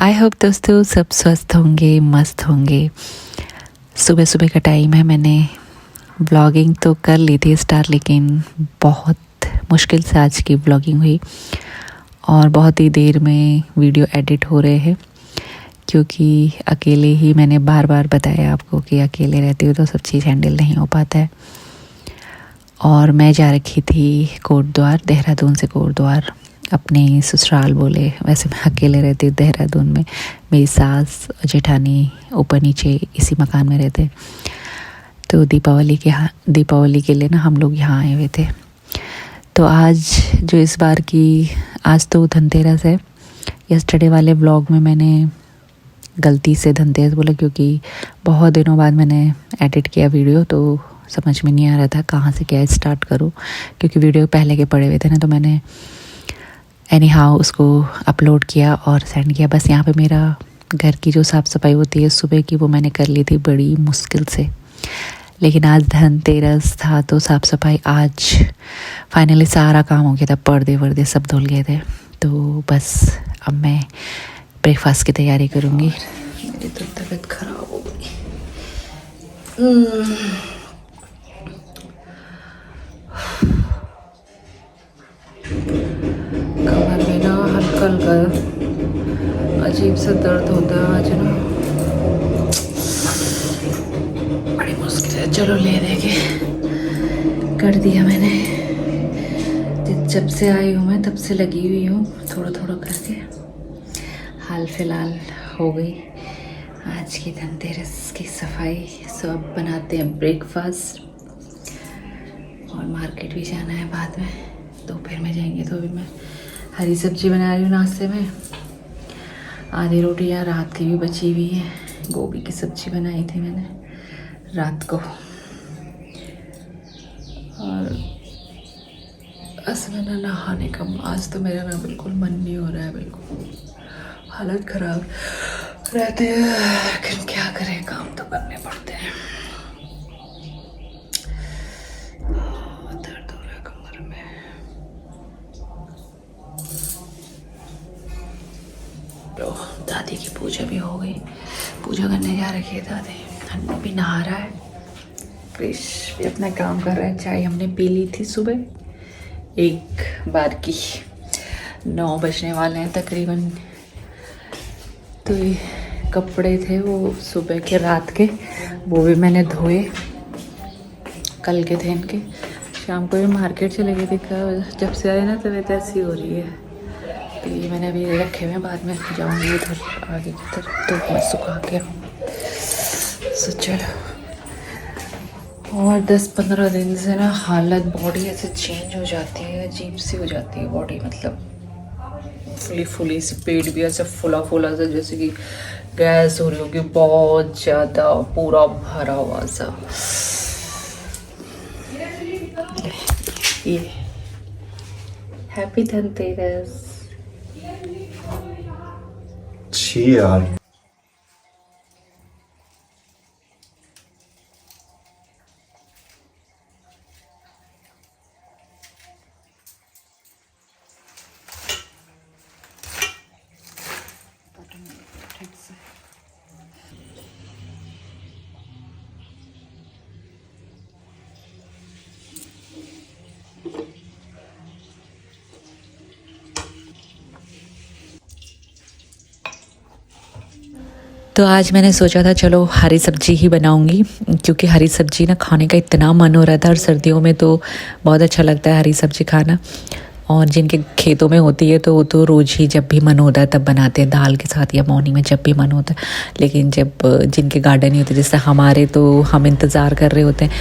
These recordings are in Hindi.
आई होप दोस्तों सब स्वस्थ होंगे, मस्त होंगे। सुबह सुबह का टाइम है। मैंने ब्लॉगिंग तो कर ली थी स्टार्ट, लेकिन बहुत मुश्किल से आज की ब्लॉगिंग हुई और बहुत ही देर में वीडियो एडिट हो रहे हैं, क्योंकि अकेले ही मैंने बार बार बताया आपको कि अकेले रहती हूँ तो सब चीज़ हैंडल नहीं हो पाता है। और मैं जा रखी थी कोटद्वार, देहरादून से कोटद्वार अपने ससुराल बोले। वैसे मैं अकेले रहती हूँ देहरादून में, मेरी सास और जेठानी ऊपर नीचे इसी मकान में रहते। तो दीपावली के लिए ना हम लोग यहाँ आए हुए थे। तो आज जो इस बार की, आज तो धनतेरस है। यस्टरडे वाले व्लॉग में मैंने गलती से धनतेरस बोला, क्योंकि बहुत दिनों बाद मैंने एडिट किया वीडियो, तो समझ में नहीं आ रहा था कहाँ से क्या स्टार्ट करूँ, क्योंकि वीडियो पहले के पड़े हुए थे ना। तो मैंने एनी हाउ उसको अपलोड किया और सेंड किया। बस यहाँ पे मेरा घर की जो साफ़ सफाई होती है सुबह की, वो मैंने कर ली थी बड़ी मुश्किल से। लेकिन आज धनतेरस था तो साफ़ सफाई आज फाइनली सारा काम हो गया था। पर्दे वर्दे सब धुल गए थे। तो बस अब मैं ब्रेकफास्ट की तैयारी करूँगी। मेरी तो तबीयत खराब हो गई। कमर में ना हल्का हल्का अजीब सा दर्द होता है आज ना, बड़ी मुश्किल है। चलो ले देके कर दिया मैंने। जब से आई हूँ मैं तब से लगी हुई हूँ थोड़ा थोड़ा करके। हाल फिलहाल हो गई आज की धनतेरस की सफाई। सब बनाते हैं ब्रेकफास्ट और मार्केट भी जाना है बाद में, दोपहर में जाएंगे। तो अभी मैं हरी सब्जी बना रही हूँ नाश्ते में। आधी रोटियाँ रात की भी बची हुई है। गोभी की सब्जी बनाई थी मैंने रात को। और असमना नहाने का आज तो मेरा ना बिल्कुल मन नहीं हो रहा है, बिल्कुल हालत ख़राब रहती है। लेकिन क्या करें, काम तो करने पड़ते हैं। दर्द हो रहा है कमर में। तो दादी की पूजा भी हो गई, पूजा करने जा रखी है दादी। हन्नू भी नहा रहा है, क्रिश भी अपना काम कर रहा है। चाय हमने पी ली थी सुबह एक बार की। 9 बजने वाले हैं तकरीबन। तो ये कपड़े थे वो सुबह के रात के, वो भी मैंने धोए, कल के थे इनके। शाम को भी मार्केट चले गई थी। जब से आए ना तबीयत ऐसी हो रही है। तो ये मैंने अभी रखे हुए, बाद में जाऊँगी उधर आगे की तरफ तो मैं सुखा के। सो चलो। और 10-15 दिन से ना हालत बॉडी ऐसे चेंज हो जाती है, अजीब सी हो जाती है बॉडी। मतलब फुली सी, पेट भी ऐसे फुला सा, जैसे कि गैस हो रही होगी बहुत ज़्यादा, पूरा भरा हुआ सा। ये हैप्पी धनतेरस। छी यार, तो आज मैंने सोचा था चलो हरी सब्जी ही बनाऊंगी, क्योंकि हरी सब्जी ना खाने का इतना मन हो रहा था। और सर्दियों में तो बहुत अच्छा लगता है हरी सब्जी खाना। और जिनके खेतों में होती है तो वो तो रोज़ ही जब भी मन होता है तब बनाते हैं, दाल के साथ या मॉर्निंग में जब भी मन होता है। लेकिन जब जिनके गार्डन नहीं होते, जैसे हमारे, तो हम इंतज़ार कर रहे होते हैं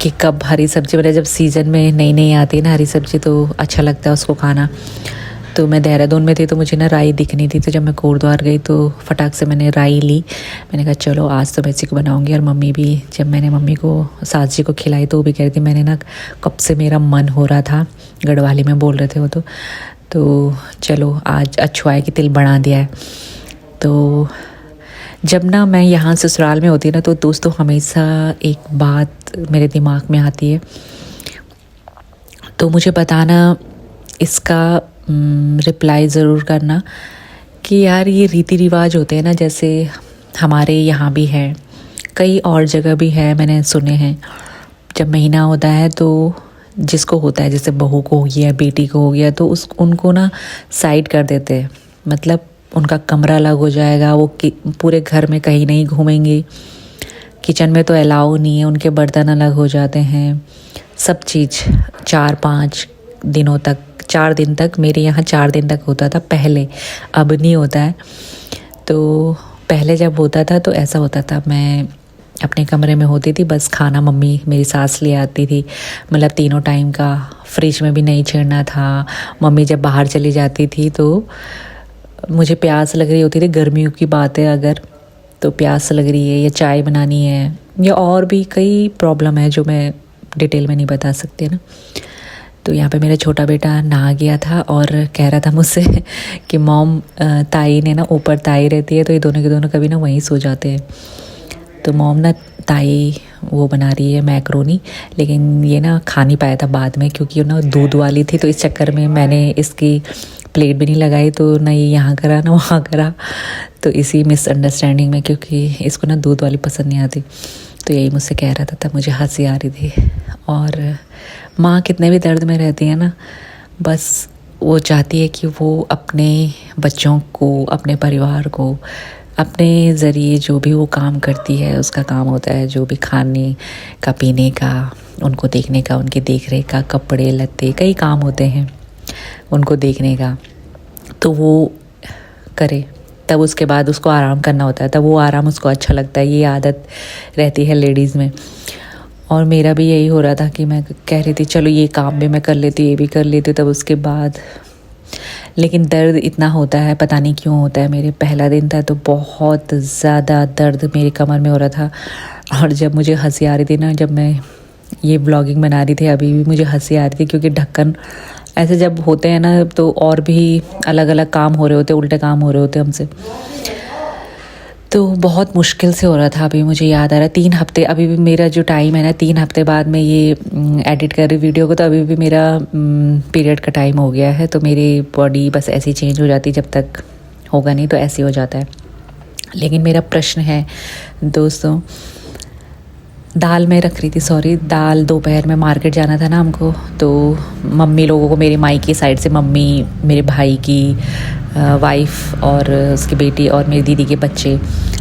कि कब हरी सब्जी बने। जब सीज़न में नई आती है ना हरी सब्जी तो अच्छा लगता है उसको खाना। तो मैं देहरादून में थी तो मुझे ना राई दिखनी थी। तो जब मैं कोटद्वार गई तो फटाक से मैंने राई ली। मैंने कहा चलो आज तो मैं इसी को बनाऊंगी। और मम्मी भी, जब मैंने मम्मी को, सास जी को खिलाई तो वो भी कह रही थी, मैंने ना कब से मेरा मन हो रहा था, गढ़वाली में बोल रहे थे वो तो चलो आज अछुआए की तिल बना दिया है। तो जब ना मैं यहाँ ससुराल में होती है ना तो दोस्तों हमेशा एक बात मेरे दिमाग में आती है, तो मुझे बताना, इसका रिप्लाई ज़रूर करना कि यार ये रीति रिवाज होते हैं ना, जैसे हमारे यहाँ भी है, कई और जगह भी है, मैंने सुने हैं। जब महीना होता है तो जिसको होता है, जैसे बहू को हो गया, बेटी को हो गया, तो उनको ना साइड कर देते हैं। मतलब उनका कमरा अलग हो जाएगा, वो पूरे घर में कहीं नहीं घूमेंगे, किचन में तो अलाउ नहीं है, उनके बर्तन अलग हो जाते हैं, सब चीज़ 4-5 दिनों तक, 4 दिन तक, मेरे यहाँ 4 दिन तक होता था पहले, अब नहीं होता है। तो पहले जब होता था तो ऐसा होता था, मैं अपने कमरे में होती थी, बस खाना मम्मी मेरी सास ले आती थी, मतलब तीनों टाइम का, फ्रिज में भी नहीं छेड़ना था। मम्मी जब बाहर चली जाती थी तो मुझे प्यास लग रही होती थी, गर्मियों की बात है अगर, तो प्यास लग रही है या चाय बनानी है या और भी कई प्रॉब्लम है जो मैं डिटेल में नहीं बता सकती ना। तो यहाँ पे मेरा छोटा बेटा नहा गया था और कह रहा था मुझसे कि मॉम, ताई ने ना, ऊपर ताई रहती है तो ये दोनों के दोनों कभी ना वहीं सो जाते हैं। तो मॉम ना, ताई वो बना रही है मैक्रोनी, लेकिन ये ना खा नहीं पाया था बाद में, क्योंकि ये ना दूध वाली थी, तो इस चक्कर में मैंने इसकी प्लेट भी नहीं लगाई, तो ना ये यहाँ करा ना वहाँ करा, तो इसी मिसअंडरस्टैंडिंग में, क्योंकि इसको ना दूध वाली पसंद नहीं आती, तो यही मुझसे कह रहा था, तब मुझे हंसी आ रही थी। और माँ कितने भी दर्द में रहती है ना, बस वो चाहती है कि वो अपने बच्चों को, अपने परिवार को, अपने ज़रिए जो भी वो काम करती है, उसका काम होता है जो भी खाने का, पीने का, उनको देखने का, उनके देख रेख का, कपड़े लत्ते, कई काम होते हैं उनको देखने का, तो वो करे। तब उसके बाद उसको आराम करना होता है, तब वो आराम उसको अच्छा लगता है। ये आदत रहती है लेडीज़ में। और मेरा भी यही हो रहा था कि मैं कह रही थी चलो ये काम भी मैं कर लेती हूँ, ये भी कर लेती हूँ, तब उसके बाद, लेकिन दर्द इतना होता है, पता नहीं क्यों होता है। मेरे पहला दिन था तो बहुत ज़्यादा दर्द मेरी कमर में हो रहा था, और जब मुझे हंसी आ रही थी ना, जब मैं ये ब्लॉगिंग बना रही थी, अभी भी मुझे हंसी आ रही थी, क्योंकि ढक्कन ऐसे जब होते हैं ना, तो और भी अलग अलग काम हो रहे होते, उल्टे काम हो रहे होते हमसे, तो बहुत मुश्किल से हो रहा था। अभी मुझे याद आ रहा है 3 हफ्ते, अभी भी मेरा जो टाइम है ना, 3 हफ्ते बाद मैं ये एडिट कर रही वीडियो को, तो अभी भी मेरा पीरियड का टाइम हो गया है, तो मेरी बॉडी बस ऐसी चेंज हो जाती, जब तक होगा नहीं तो ऐसे हो जाता है। लेकिन मेरा प्रश्न है दोस्तों, दाल मैं रख रही थी, सॉरी, दाल दोपहर में मार्केट जाना था ना हमको, तो मम्मी लोगों को, मेरी माई की साइड से मम्मी, मेरे भाई की वाइफ और उसकी बेटी और मेरी दीदी के बच्चे,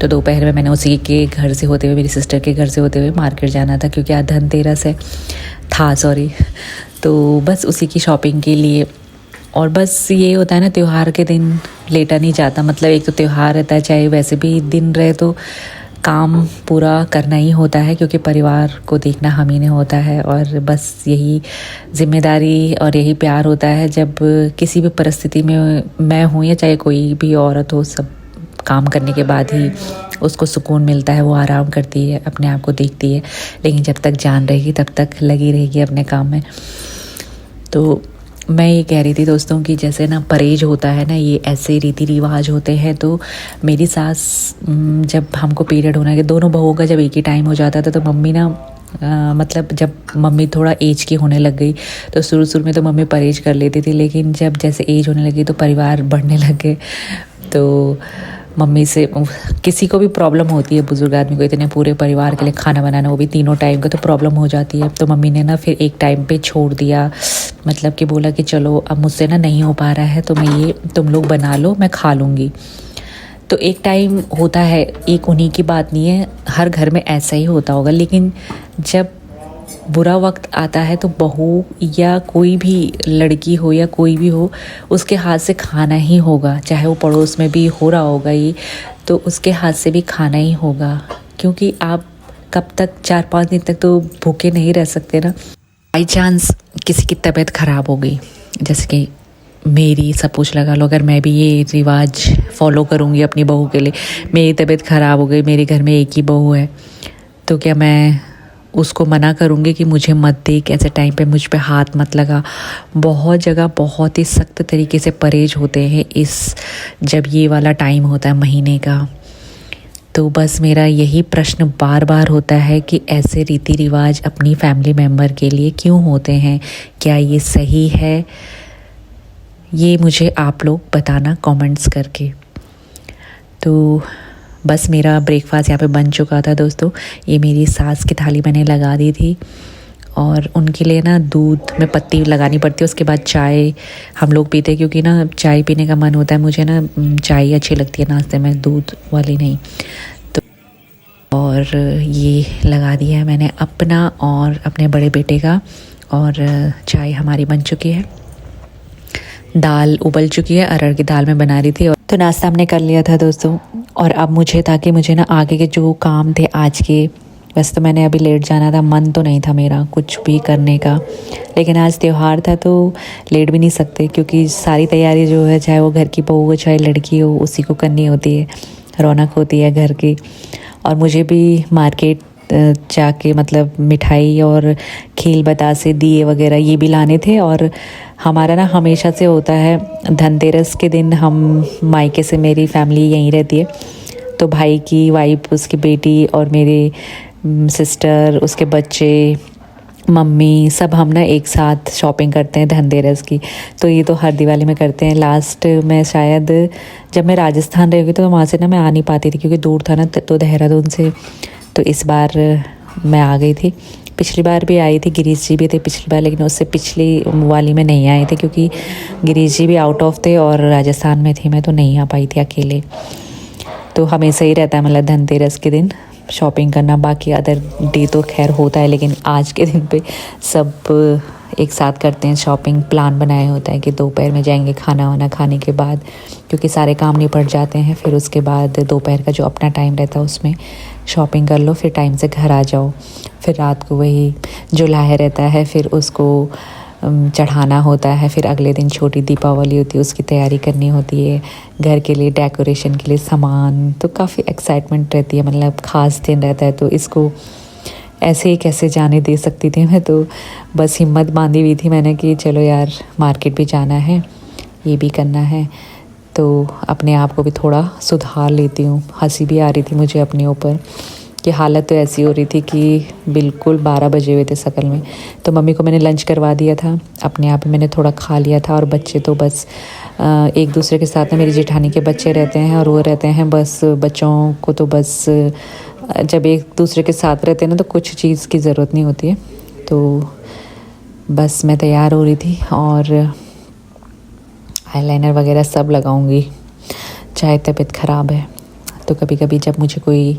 तो दोपहर में मैंने उसी के घर से होते हुए, मेरी सिस्टर के घर से होते हुए मार्केट जाना था, क्योंकि आज धनतेरस है था, सॉरी, तो बस उसी की शॉपिंग के लिए। और बस ये होता है ना, त्यौहार के दिन लेटा नहीं जाता, मतलब एक तो त्यौहार रहता है, चाहे वैसे भी दिन रहे तो काम पूरा करना ही होता है, क्योंकि परिवार को देखना हम ही ने होता है, और बस यही जिम्मेदारी और यही प्यार होता है। जब किसी भी परिस्थिति में मैं हूँ या चाहे कोई भी औरत हो, सब काम करने के बाद ही उसको सुकून मिलता है, वो आराम करती है, अपने आप को देखती है, लेकिन जब तक जान रहेगी तब तक लगी रहेगी अपने काम में। तो मैं ये कह रही थी दोस्तों कि जैसे ना परहेज होता है ना, ये ऐसे रीति रिवाज होते हैं। तो मेरी सास, जब हमको पीरियड होना है, दोनों बहुओं का जब एक ही टाइम हो जाता था, तो मम्मी ना, मतलब जब मम्मी थोड़ा एज की होने लग गई, तो शुरू में तो मम्मी परहेज कर लेती थी, लेकिन जब जैसे एज होने लगी तो परिवार बढ़ने लग गए, तो मम्मी से किसी को भी प्रॉब्लम होती है, बुजुर्ग आदमी को इतने पूरे परिवार के लिए खाना बनाना, वो भी तीनों टाइम का, तो प्रॉब्लम हो जाती है। तो मम्मी ने ना फिर एक टाइम पे छोड़ दिया, मतलब कि बोला कि चलो अब मुझसे ना नहीं हो पा रहा है, तो मैं ये तुम लोग बना लो, मैं खा लूँगी। तो एक टाइम होता है, एक उन्हीं की बात नहीं है, हर घर में ऐसा ही होता होगा। लेकिन जब बुरा वक्त आता है तो बहू या कोई भी लड़की हो या कोई भी हो, उसके हाथ से खाना ही होगा, चाहे वो पड़ोस में भी हो रहा होगा ये, तो उसके हाथ से भी खाना ही होगा, क्योंकि आप कब तक 4-5 दिन तक तो भूखे नहीं रह सकते ना। बाई चांस किसी की तबीयत ख़राब हो गई, जैसे कि मेरी, सपोज लगा लो, अगर मैं भी ये रिवाज फॉलो करूँगी अपनी बहू के लिए, मेरी तबीयत ख़राब हो गई, मेरे घर में एक ही बहू है, तो क्या मैं उसको मना करूँगी कि मुझे मत देख, ऐसे टाइम पे मुझ पे हाथ मत लगा? बहुत जगह बहुत ही सख्त तरीके से परहेज होते हैं जब ये वाला टाइम होता है महीने का। तो बस मेरा यही प्रश्न बार बार होता है कि ऐसे रीति रिवाज अपनी फैमिली मेम्बर के लिए क्यों होते हैं? क्या ये सही है? ये मुझे आप लोग बताना कमेंट्स करके। तो बस मेरा ब्रेकफास्ट यहाँ पे बन चुका था दोस्तों। ये मेरी सास की थाली मैंने लगा दी थी और उनके लिए ना दूध में पत्ती लगानी पड़ती है, उसके बाद चाय हम लोग पीते हैं, क्योंकि ना चाय पीने का मन होता है मुझे ना, चाय अच्छी लगती है नाश्ते में, दूध वाली नहीं। तो और ये लगा दिया है मैंने अपना और अपने बड़े बेटे का, और चाय हमारी बन चुकी है। दाल उबल चुकी है, अरहर की दाल में बना रही थी। तो नाश्ता हमने कर लिया था दोस्तों, और अब मुझे ताकि मुझे ना आगे के जो काम थे आज के, वैसे तो मैंने अभी लेट जाना था, मन तो नहीं था मेरा कुछ भी करने का, लेकिन आज त्यौहार था तो लेट भी नहीं सकते, क्योंकि सारी तैयारी जो है, चाहे वो घर की बहू हो चाहे लड़की हो, उसी को करनी होती है, रौनक होती है घर की। और मुझे भी मार्केट जाके मतलब मिठाई और खील बतासे दिए वगैरह ये भी लाने थे। और हमारा ना हमेशा से होता है धनतेरस के दिन, हम मायके से, मेरी फैमिली यहीं रहती है, तो भाई की वाइफ, उसकी बेटी और मेरे सिस्टर, उसके बच्चे, मम्मी, सब हम ना एक साथ शॉपिंग करते हैं धनतेरस की। तो ये तो हर दिवाली में करते हैं। लास्ट में शायद जब मैं राजस्थान रही तो वहाँ से ना मैं आ नहीं पाती थी, क्योंकि दूर था ना, तो देहरादून से। तो इस बार मैं आ गई थी। पिछली बार भी आई थी, गिरीश जी भी थे पिछली बार, लेकिन उससे पिछली वाली में नहीं आए थे, क्योंकि गिरीश जी भी आउट ऑफ थे और राजस्थान में थी मैं, तो नहीं आ पाई थी अकेले। तो हमेशा ही रहता है मतलब धनतेरस के दिन शॉपिंग करना, बाकी अदर डे तो खैर होता है, लेकिन आज के दिन पे सब एक साथ करते हैं शॉपिंग। प्लान बनाया होता है कि दोपहर में जाएंगे खाना वाना खाने के बाद, क्योंकि सारे काम निपट जाते हैं, फिर उसके बाद दोपहर का जो अपना टाइम रहता है उसमें शॉपिंग कर लो, फिर टाइम से घर आ जाओ। फिर रात को वही जो लाहे रहता है, फिर उसको चढ़ाना होता है। फिर अगले दिन छोटी दीपावली होती है, उसकी तैयारी करनी होती है, घर के लिए डेकोरेशन के लिए सामान। तो काफ़ी एक्साइटमेंट रहती है, मतलब ख़ास दिन रहता है। तो इसको ऐसे ही कैसे जाने दे सकती थी मैं, तो बस हिम्मत बांधी हुई थी मैंने कि चलो यार मार्केट भी जाना है, ये भी करना है, तो अपने आप को भी थोड़ा सुधार लेती हूँ। हंसी भी आ रही थी मुझे अपने ऊपर कि हालत तो ऐसी हो रही थी कि बिल्कुल 12 बजे हुए थे शकल में। तो मम्मी को मैंने लंच करवा दिया था, अपने आप ही मैंने थोड़ा खा लिया था, और बच्चे तो बस एक दूसरे के साथ में, मेरी जेठानी के बच्चे रहते हैं और वो रहते हैं, बस बच्चों को तो बस जब एक दूसरे के साथ रहते हैं ना, तो कुछ चीज़ की ज़रूरत नहीं होती है। तो बस मैं तैयार हो रही थी और आईलाइनर वगैरह सब लगाऊंगी, चाहे तबीयत ख़राब है। तो कभी कभी जब मुझे कोई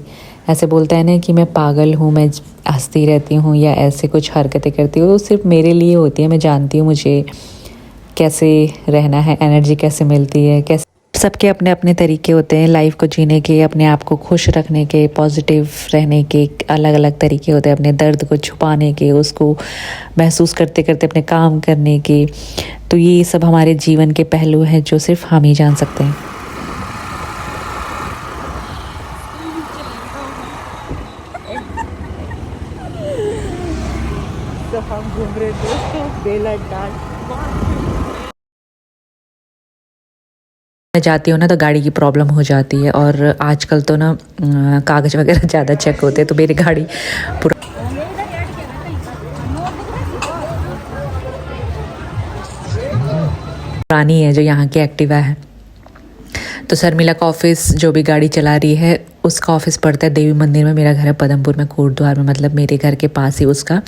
ऐसे बोलता है ना कि मैं पागल हूँ, मैं हंसती रहती हूँ या ऐसे कुछ हरकतें करती हूँ, वो सिर्फ मेरे लिए होती है। मैं जानती हूँ मुझे कैसे रहना है, एनर्जी कैसे मिलती है, कैसे। सबके अपने अपने तरीके होते हैं लाइफ को जीने के, अपने आप को खुश रखने के, पॉजिटिव रहने के अलग अलग तरीके होते हैं, अपने दर्द को छुपाने के, उसको महसूस करते करते अपने काम करने के। तो ये सब हमारे जीवन के पहलू हैं जो सिर्फ हम ही जान सकते हैं। तो हम घूम रहे दोस्तों बेला डाल। मैं जाती हूँ ना तो गाड़ी की प्रॉब्लम हो जाती है, और आजकल तो ना कागज़ वगैरह ज़्यादा चेक होते हैं, तो मेरी गाड़ी पूरा पुरानी है, जो यहाँ की एक्टिवा है। तो शर्मिला का ऑफिस जो भी गाड़ी चला रही है उसका ऑफिस पड़ता है देवी मंदिर में। मेरा घर है पदमपुर में, कोटद्वार में, मतलब मेरे घर के पास ही उसका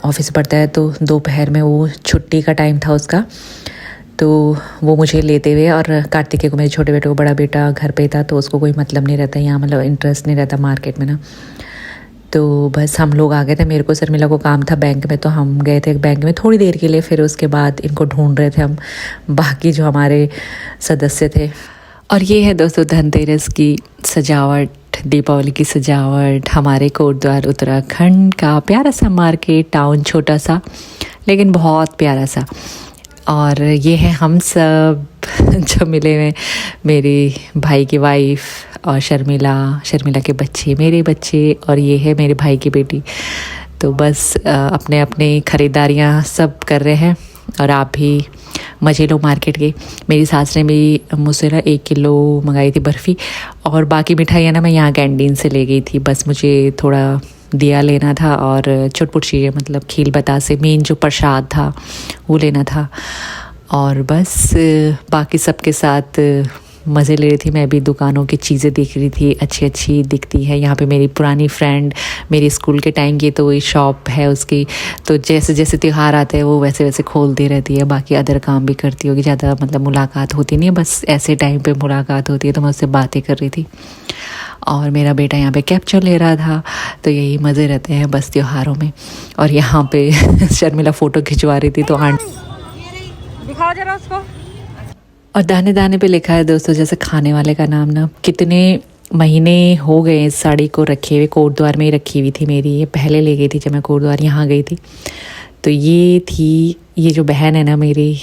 ऑफिस पड़ता है। तो दोपहर में वो छुट्टी का टाइम था उसका, तो वो मुझे लेते हुए, और कार्तिकेय को, मेरे छोटे बेटे को, बड़ा बेटा घर पे था, तो उसको कोई मतलब नहीं रहता यहाँ, मतलब इंटरेस्ट नहीं रहता मार्केट में ना। तो बस हम लोग आ गए थे। मेरे को शर्मिला को काम था बैंक में, तो हम गए थे बैंक में थोड़ी देर के लिए। फिर उसके बाद इनको ढूंढ रहे थे हम, बाकी जो हमारे सदस्य थे। और ये है दोस्तों धनतेरस की सजावट, दीपावली की सजावट, हमारे कोटद्वार उत्तराखंड का प्यारा सा मार्केट टाउन, छोटा सा लेकिन बहुत प्यारा सा। और ये है हम सब जो मिले हुए, मेरी भाई की वाइफ और शर्मिला के बच्चे, मेरे बच्चे, और ये है मेरे भाई की बेटी। तो बस अपने अपने ख़रीदारियाँ सब कर रहे हैं, और आप भी मजे लो मार्केट के। मेरी सास ने भी मुझसे ना 1 किलो मंगाई थी बर्फ़ी, और बाकी मिठाइयाँ ना मैं यहाँ कैंटीन से ले गई थी। बस मुझे थोड़ा दिया लेना था और छुटपुट चीज़ें, मतलब खील बतासे, मेन जो प्रसाद था वो लेना था। और बस बाकी सबके साथ मज़े ले रही थी। मैं भी दुकानों की चीज़ें देख रही थी, अच्छी अच्छी दिखती है। यहाँ पे मेरी पुरानी फ्रेंड, मेरी स्कूल के टाइम की तो वही शॉप है उसकी, तो जैसे जैसे त्यौहार आते हैं वो वैसे वैसे खोलती रहती है। बाकी अदर काम भी करती होगी, ज़्यादा मतलब मुलाकात होती नहीं है, बस ऐसे टाइम पे मुलाकात होती है। तो मैं उससे बातें कर रही थी और मेरा बेटा यहाँ पे कैप्चर ले रहा था। तो यही मज़े रहते हैं बस त्योहारों में। और यहाँ पे शर्मिला फ़ोटो खिंचवा रही थी तो दिखाओ जरा उसको। और दाने दाने पे लिखा है दोस्तों, जैसे खाने वाले का नाम ना। कितने महीने हो गए इस साड़ी को रखे हुए, कोटद्वार में ही रखी हुई थी मेरी। ये पहले ले गई थी जब मैं कोटद्वार यहाँ गई थी। तो ये थी, ये जो बहन है ना मेरी,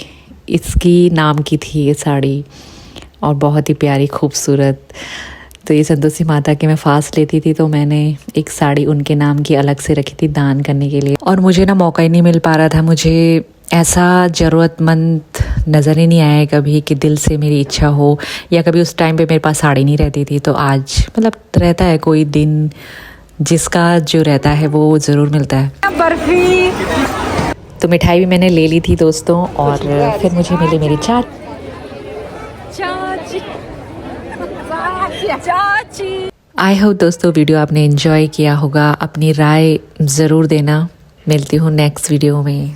इसकी नाम की थी ये साड़ी, और बहुत ही प्यारी खूबसूरत। तो ये संतोषी माता के मैं फास्ट लेती थी, तो मैंने एक साड़ी उनके नाम की अलग से रखी थी दान करने के लिए। और मुझे ना मौका ही नहीं मिल पा रहा था, मुझे ऐसा ज़रूरतमंद नज़र ही नहीं आया कभी कि दिल से मेरी इच्छा हो, या कभी उस टाइम पे मेरे पास साड़ी नहीं रहती थी। तो आज मतलब रहता है कोई दिन जिसका जो रहता है वो ज़रूर मिलता है। बर्फी। तो मिठाई भी मैंने ले ली थी दोस्तों, और फिर मुझे मिली मेरी चाची। आई होप दोस्तों वीडियो आपने एंजॉय किया होगा। अपनी राय ज़रूर देना। मिलती हूँ नेक्स्ट वीडियो में।